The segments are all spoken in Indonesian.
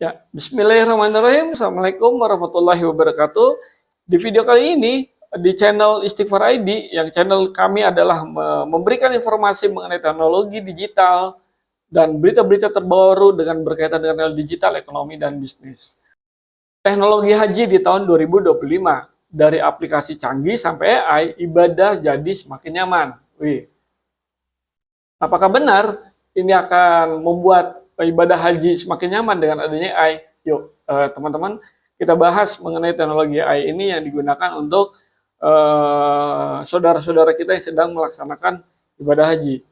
Ya, bismillahirrahmanirrahim. Assalamualaikum warahmatullahi wabarakatuh. Di video kali ini di channel Istighfar ID, yang channel kami adalah memberikan informasi mengenai teknologi digital dan berita-berita terbaru dengan berkaitan dengan digital, ekonomi, dan bisnis. Teknologi haji di tahun 2025, dari aplikasi canggih sampai AI, ibadah jadi semakin nyaman. Wih, apakah benar ini akan membuat ibadah haji semakin nyaman dengan adanya AI? Yuk, teman-teman, kita bahas mengenai teknologi AI ini yang digunakan untuk saudara-saudara kita yang sedang melaksanakan ibadah haji.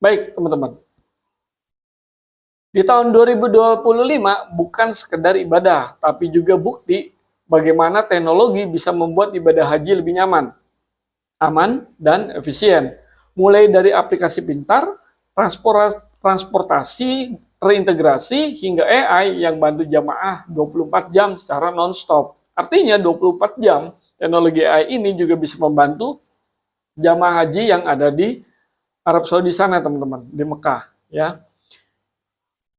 Baik, teman-teman. Di tahun 2025 bukan sekedar ibadah, tapi juga bukti bagaimana teknologi bisa membuat ibadah haji lebih nyaman, aman, dan efisien. Mulai dari aplikasi pintar, transportasi terintegrasi, hingga AI yang bantu jamaah 24 jam secara non-stop. Artinya 24 jam teknologi AI ini juga bisa membantu jamaah haji yang ada di Arab Saudi sana, teman-teman, di Mekah, ya.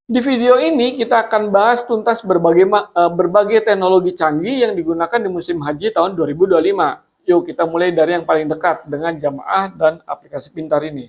Di video ini kita akan bahas tuntas berbagai teknologi canggih yang digunakan di musim haji tahun 2025. Yuk kita mulai dari yang paling dekat dengan jamaah dan aplikasi pintar ini.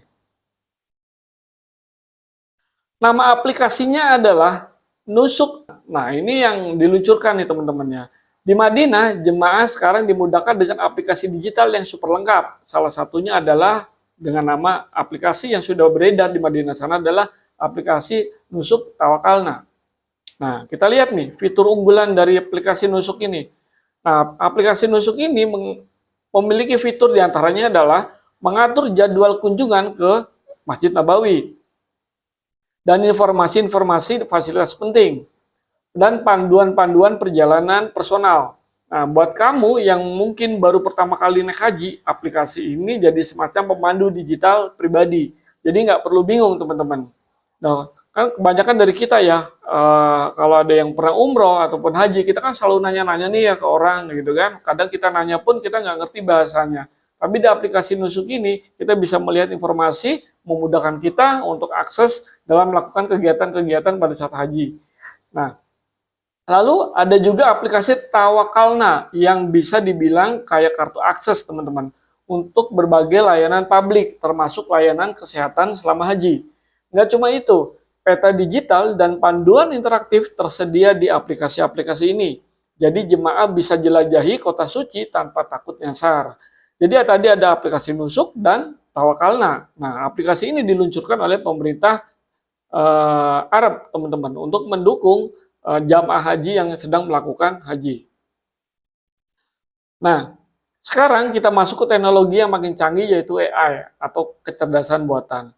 Nama aplikasinya adalah Nusuk. Nah, ini yang diluncurkan nih teman-temannya. Di Madinah, jemaah sekarang dimudahkan dengan aplikasi digital yang super lengkap. Salah satunya adalah dengan nama aplikasi yang sudah beredar di Madinah sana adalah aplikasi Nusuk Tawakalna. Nah, kita lihat nih fitur unggulan dari aplikasi Nusuk ini. Nah, aplikasi Nusuk ini memiliki fitur diantaranya adalah mengatur jadwal kunjungan ke Masjid Nabawi dan informasi-informasi fasilitas penting dan panduan-panduan perjalanan personal. Nah, buat kamu yang mungkin baru pertama kali naik haji, aplikasi ini jadi semacam pemandu digital pribadi. Jadi nggak perlu bingung, teman-teman. Nah, kan kebanyakan dari kita ya, kalau ada yang pernah umroh ataupun haji, kita kan selalu nanya-nanya nih ya ke orang gitu kan. Kadang kita nanya pun kita nggak ngerti bahasanya. Tapi di aplikasi Nusuk ini, kita bisa melihat informasi, memudahkan kita untuk akses dalam melakukan kegiatan-kegiatan pada saat haji. Nah, lalu ada juga aplikasi Tawakalna yang bisa dibilang kayak kartu akses, teman-teman, untuk berbagai layanan publik, termasuk layanan kesehatan selama haji. Nggak cuma itu, peta digital dan panduan interaktif tersedia di aplikasi-aplikasi ini. Jadi jemaah bisa jelajahi kota suci tanpa takut nyasar. Jadi tadi ada aplikasi Nusuk dan Tawakalna. Nah, aplikasi ini diluncurkan oleh pemerintah Arab, teman-teman, untuk mendukung jamaah haji yang sedang melakukan haji. Nah, sekarang kita masuk ke teknologi yang makin canggih, yaitu AI atau kecerdasan buatan.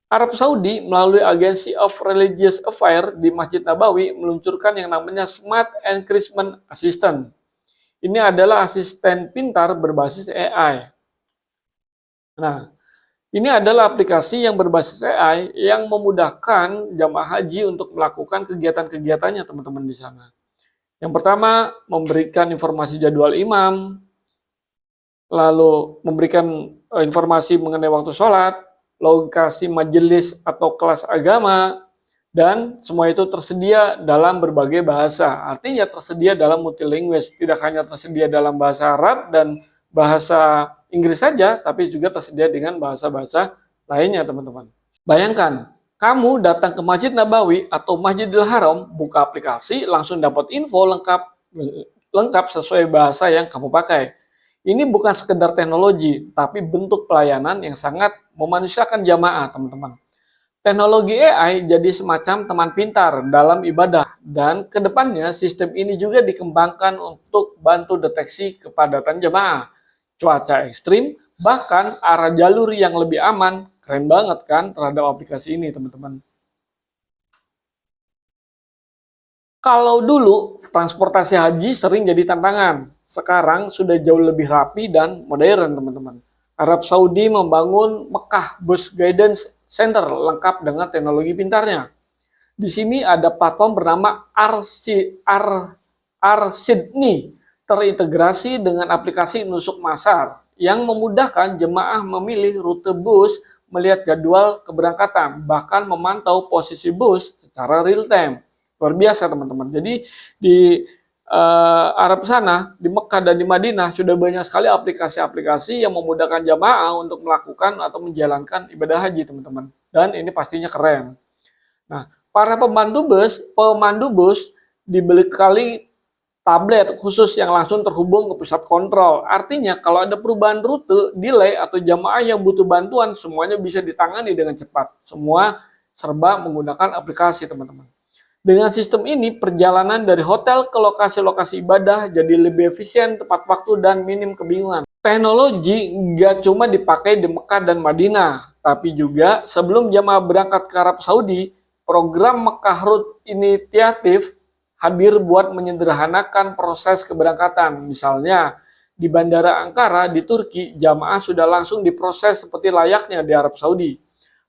Arab Saudi melalui Agency of Religious Affairs di Masjid Nabawi meluncurkan yang namanya Smart Encryption Assistant. Ini adalah asisten pintar berbasis AI. Nah, ini adalah aplikasi yang berbasis AI yang memudahkan jamaah haji untuk melakukan kegiatan-kegiatannya, teman-teman, di sana. Yang pertama, memberikan informasi jadwal imam, lalu memberikan informasi mengenai waktu sholat, lokasi majelis atau kelas agama, dan semua itu tersedia dalam berbagai bahasa. Artinya tersedia dalam multilingual, tidak hanya tersedia dalam bahasa Arab dan bahasa Inggris saja, tapi juga tersedia dengan bahasa-bahasa lainnya, teman-teman. Bayangkan, kamu datang ke Masjid Nabawi atau Masjidil Haram, buka aplikasi, langsung dapat info lengkap sesuai bahasa yang kamu pakai. Ini bukan sekedar teknologi, tapi bentuk pelayanan yang sangat memanusiakan jamaah, teman-teman. Teknologi AI jadi semacam teman pintar dalam ibadah, dan kedepannya sistem ini juga dikembangkan untuk bantu deteksi kepadatan jamaah, cuaca ekstrim, bahkan arah jalur yang lebih aman. Keren banget kan terhadap aplikasi ini, teman-teman. Kalau dulu transportasi haji sering jadi tantangan, sekarang sudah jauh lebih rapi dan modern, teman-teman. Arab Saudi membangun Mekah Bus Guidance Center lengkap dengan teknologi pintarnya. Di sini ada platform bernama R-Sydney terintegrasi dengan aplikasi Nusuk Masar yang memudahkan jemaah memilih rute bus, melihat jadwal keberangkatan, bahkan memantau posisi bus secara real time. Luar biasa teman-teman. Jadi di Arab sana, di Mekah dan di Madinah sudah banyak sekali aplikasi-aplikasi yang memudahkan jamaah untuk melakukan atau menjalankan ibadah haji teman-teman. Dan ini pastinya keren. Nah, para pemandu bus dibekali tablet khusus yang langsung terhubung ke pusat kontrol. Artinya kalau ada perubahan rute, delay atau jamaah yang butuh bantuan, semuanya bisa ditangani dengan cepat. Semua serba menggunakan aplikasi teman-teman. Dengan sistem ini, perjalanan dari hotel ke lokasi-lokasi ibadah jadi lebih efisien, tepat waktu, dan minim kebingungan. Teknologi nggak cuma dipakai di Mekah dan Madinah, tapi juga sebelum jamaah berangkat ke Arab Saudi, program Mekah Route Initiative hadir buat menyederhanakan proses keberangkatan. Misalnya, di Bandara Ankara di Turki, jamaah sudah langsung diproses seperti layaknya di Arab Saudi.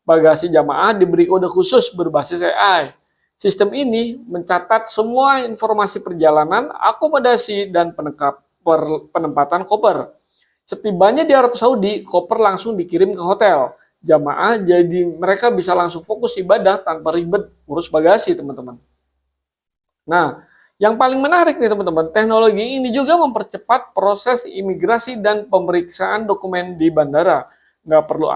Bagasi jamaah diberi kode khusus berbasis AI. Sistem ini mencatat semua informasi perjalanan, akomodasi, dan penempatan koper. Setibanya di Arab Saudi, koper langsung dikirim ke hotel. Jamaah jadi mereka bisa langsung fokus ibadah tanpa ribet urus bagasi, teman-teman. Nah, yang paling menarik nih teman-teman, teknologi ini juga mempercepat proses imigrasi dan pemeriksaan dokumen di bandara. Nggak perlu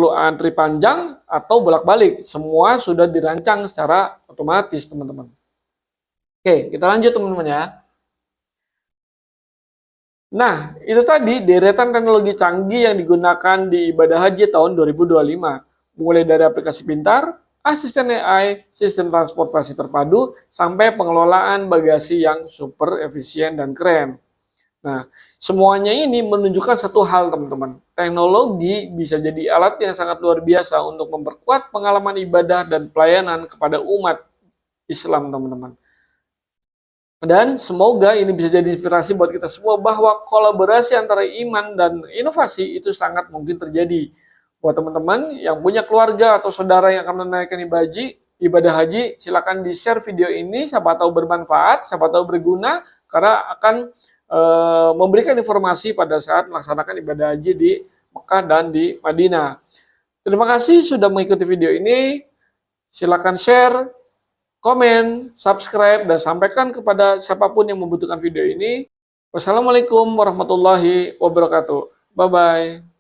antri panjang atau bolak-balik. Semua sudah dirancang secara otomatis, teman-teman. Oke, kita lanjut teman-teman ya. Nah, itu tadi deretan teknologi canggih yang digunakan di ibadah haji tahun 2025. Mulai dari aplikasi pintar, asisten AI, sistem transportasi terpadu, sampai pengelolaan bagasi yang super efisien dan keren. Nah, semuanya ini menunjukkan satu hal, teman-teman. Teknologi bisa jadi alat yang sangat luar biasa untuk memperkuat pengalaman ibadah dan pelayanan kepada umat Islam, teman-teman. Dan semoga ini bisa jadi inspirasi buat kita semua bahwa kolaborasi antara iman dan inovasi itu sangat mungkin terjadi. Buat teman-teman yang punya keluarga atau saudara yang akan menunaikan ibadah haji, silakan di-share video ini, siapa tahu bermanfaat, siapa tahu berguna, karena akan memberikan informasi pada saat melaksanakan ibadah haji di Mekah dan di Madinah. Terima kasih sudah mengikuti video ini. Silakan share, komen, subscribe, dan sampaikan kepada siapapun yang membutuhkan video ini. Wassalamualaikum warahmatullahi wabarakatuh. Bye-bye.